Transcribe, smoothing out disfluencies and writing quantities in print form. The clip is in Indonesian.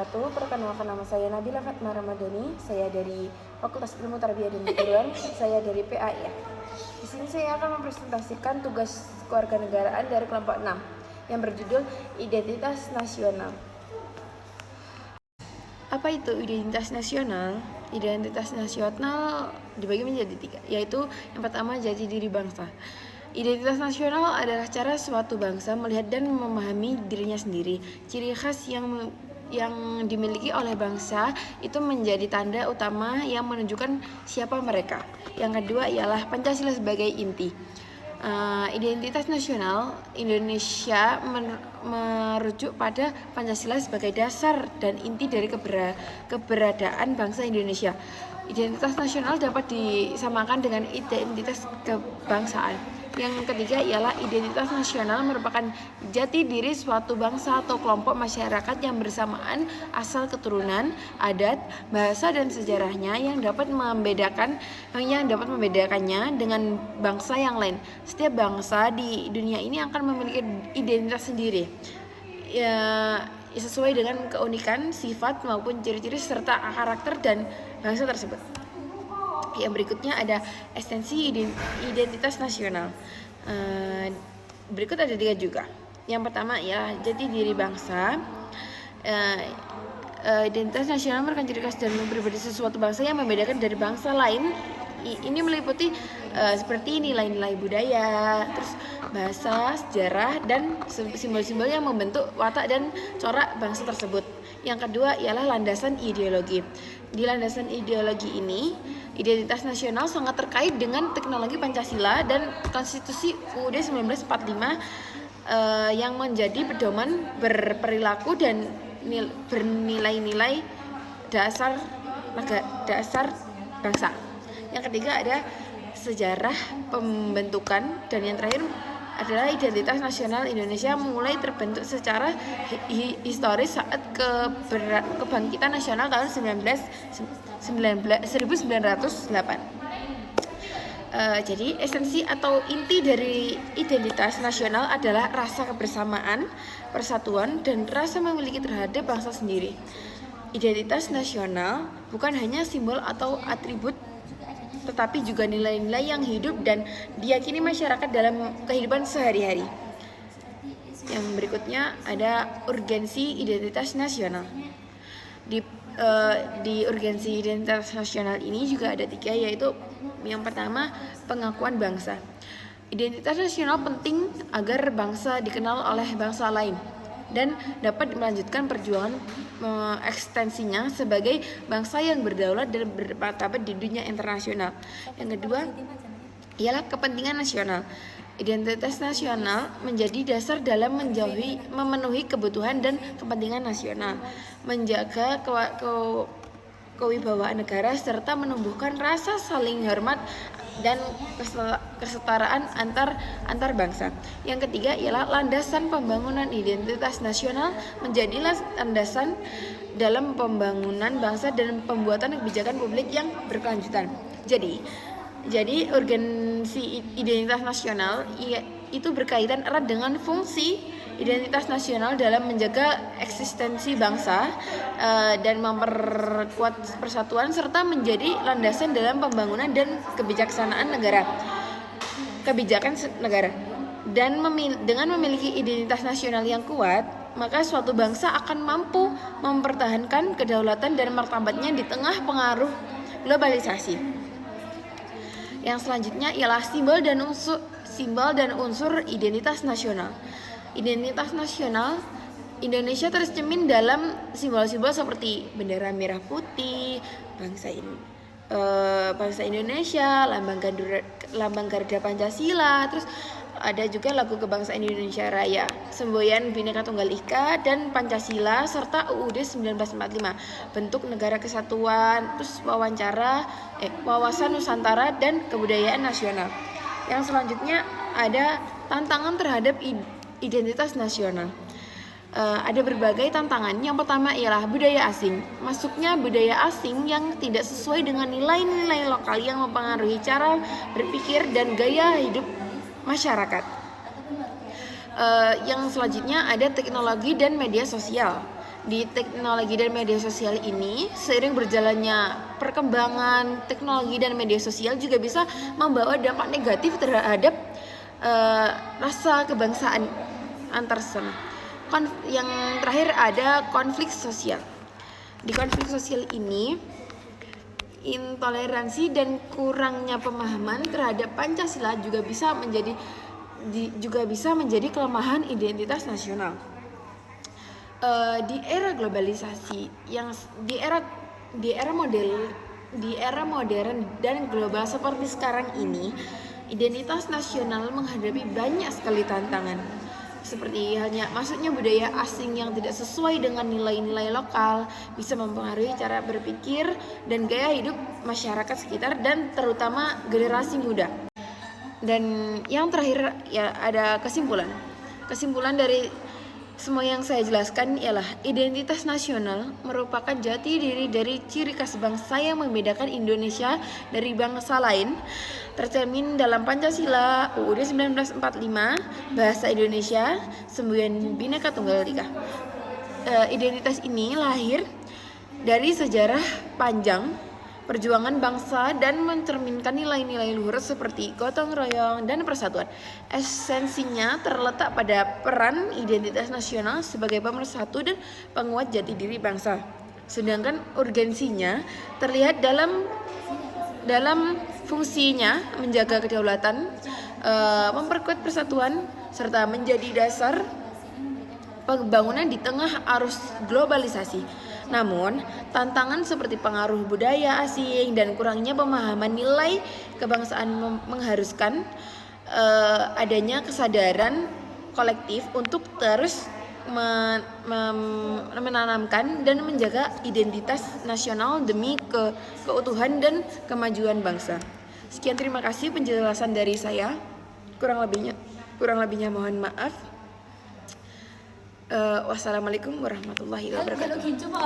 wabarakatuh. Perkenalkan, nama saya Nabila Fatma Ramadhani. Saya dari Fakultas Ilmu Tarbiyah dan Keguruan. Saya dari PAIF. Di sini saya akan mempresentasikan tugas kewarganegaraan dari kelompok 6 yang berjudul Identitas Nasional. Apa itu identitas nasional? Identitas nasional dibagi menjadi 3, yaitu yang pertama jati diri bangsa. Identitas nasional adalah cara suatu bangsa melihat dan memahami dirinya sendiri. Ciri khas yang dimiliki oleh bangsa itu menjadi tanda utama yang menunjukkan siapa mereka. Yang kedua ialah Pancasila sebagai inti. Identitas nasional Indonesia merujuk pada Pancasila sebagai dasar dan inti dari keberadaan bangsa Indonesia. Identitas nasional dapat disamakan dengan identitas kebangsaan. Yang ketiga ialah identitas nasional merupakan jati diri suatu bangsa atau kelompok masyarakat yang bersamaan asal keturunan, adat, bahasa dan sejarahnya yang dapat membedakannya dengan bangsa yang lain. Setiap bangsa di dunia ini akan memiliki identitas sendiri, ya, sesuai dengan keunikan, sifat maupun ciri-ciri serta karakter dan bangsa tersebut. Yang berikutnya ada esensi identitas nasional. Berikut ada 3 juga. Yang pertama ya jati diri bangsa. Identitas nasional merupakan ciri khas dan pribadi sesuatu bangsa yang membedakan dari bangsa lain. Ini meliputi seperti nilai-nilai budaya, terus bahasa, sejarah, dan simbol-simbol yang membentuk watak dan corak bangsa tersebut. Yang kedua ialah landasan ideologi. Di landasan ideologi ini, identitas nasional sangat terkait dengan teknologi Pancasila dan Konstitusi UUD 1945 yang menjadi pedoman berperilaku dan bernilai-nilai dasar bangsa. Yang ketiga ada sejarah pembentukan, dan yang terakhir adalah identitas nasional Indonesia mulai terbentuk secara historis saat kebangkitan nasional tahun 1908. Jadi esensi atau inti dari identitas nasional adalah rasa kebersamaan, persatuan, dan rasa memiliki terhadap bangsa sendiri. Identitas nasional bukan hanya simbol atau atribut, tetapi juga nilai-nilai yang hidup dan diyakini masyarakat dalam kehidupan sehari-hari. Yang berikutnya ada urgensi identitas nasional. Di urgensi identitas nasional ini juga ada 3, yaitu yang pertama pengakuan bangsa. Identitas nasional penting agar bangsa dikenal oleh bangsa lain dan dapat melanjutkan perjuangan ekstensinya sebagai bangsa yang berdaulat dan bermartabat di dunia internasional. Yang kedua ialah kepentingan nasional. Identitas nasional menjadi dasar dalam memenuhi kebutuhan dan kepentingan nasional, menjaga kewibawaan negara serta menumbuhkan rasa saling hormat dan kesetaraan antar bangsa. Yang ketiga ialah landasan pembangunan identitas nasional menjadi landasan dalam pembangunan bangsa dan pembuatan kebijakan publik yang berkelanjutan. Jadi urgensi identitas nasional itu berkaitan erat dengan fungsi identitas nasional dalam menjaga eksistensi bangsa dan memperkuat persatuan serta menjadi landasan dalam pembangunan dan kebijakan negara. Dan dengan memiliki identitas nasional yang kuat, maka suatu bangsa akan mampu mempertahankan kedaulatan dan martabatnya di tengah pengaruh globalisasi. Yang selanjutnya ialah simbol dan unsur identitas nasional. Identitas nasional Indonesia tercermin dalam simbol-simbol seperti bendera merah putih, bangsa Indonesia, lambang Garuda Pancasila, terus ada juga lagu kebangsaan Indonesia Raya, semboyan Bhinneka Tunggal Ika dan Pancasila serta UUD 1945, bentuk negara kesatuan, terus wawasan Nusantara dan kebudayaan nasional. Yang selanjutnya ada tantangan terhadap identitas nasional. Ada berbagai tantangan. Yang pertama ialah budaya asing. Masuknya budaya asing yang tidak sesuai dengan nilai-nilai lokal yang mempengaruhi cara berpikir dan gaya hidup masyarakat. Yang selanjutnya ada teknologi dan media sosial. di teknologi dan media sosial ini, seiring berjalannya perkembangan teknologi dan media sosial juga bisa membawa dampak negatif terhadap rasa kebangsaan antar sesama. Yang terakhir ada konflik sosial. Di konflik sosial ini, intoleransi dan kurangnya pemahaman terhadap Pancasila juga bisa menjadi kelemahan identitas nasional. Di era globalisasi di era modern dan global seperti sekarang ini, identitas nasional menghadapi banyak sekali tantangan. Seperti halnya masuknya budaya asing yang tidak sesuai dengan nilai-nilai lokal bisa mempengaruhi cara berpikir dan gaya hidup masyarakat sekitar dan terutama generasi muda. Dan yang terakhir ya ada kesimpulan dari semua yang saya jelaskan ialah identitas nasional merupakan jati diri dari ciri khas bangsa yang membedakan Indonesia dari bangsa lain, tercermin dalam Pancasila, UUD 1945, Bahasa Indonesia, Semboyan Bhinneka Tunggal Ika. Identitas ini lahir dari sejarah panjang perjuangan bangsa dan mencerminkan nilai-nilai luhur seperti gotong royong dan persatuan. Esensinya terletak pada peran identitas nasional sebagai pemersatu dan penguat jati diri bangsa. Sedangkan urgensinya terlihat dalam fungsinya menjaga kedaulatan, memperkuat persatuan, serta menjadi dasar pembangunan di tengah arus globalisasi. Namun, tantangan seperti pengaruh budaya asing dan kurangnya pemahaman nilai kebangsaan mengharuskan adanya kesadaran kolektif untuk terus menanamkan dan menjaga identitas nasional demi keutuhan dan kemajuan bangsa. Sekian, terima kasih penjelasan dari saya. Kurang lebihnya mohon maaf. Wassalamualaikum warahmatullahi wabarakatuh.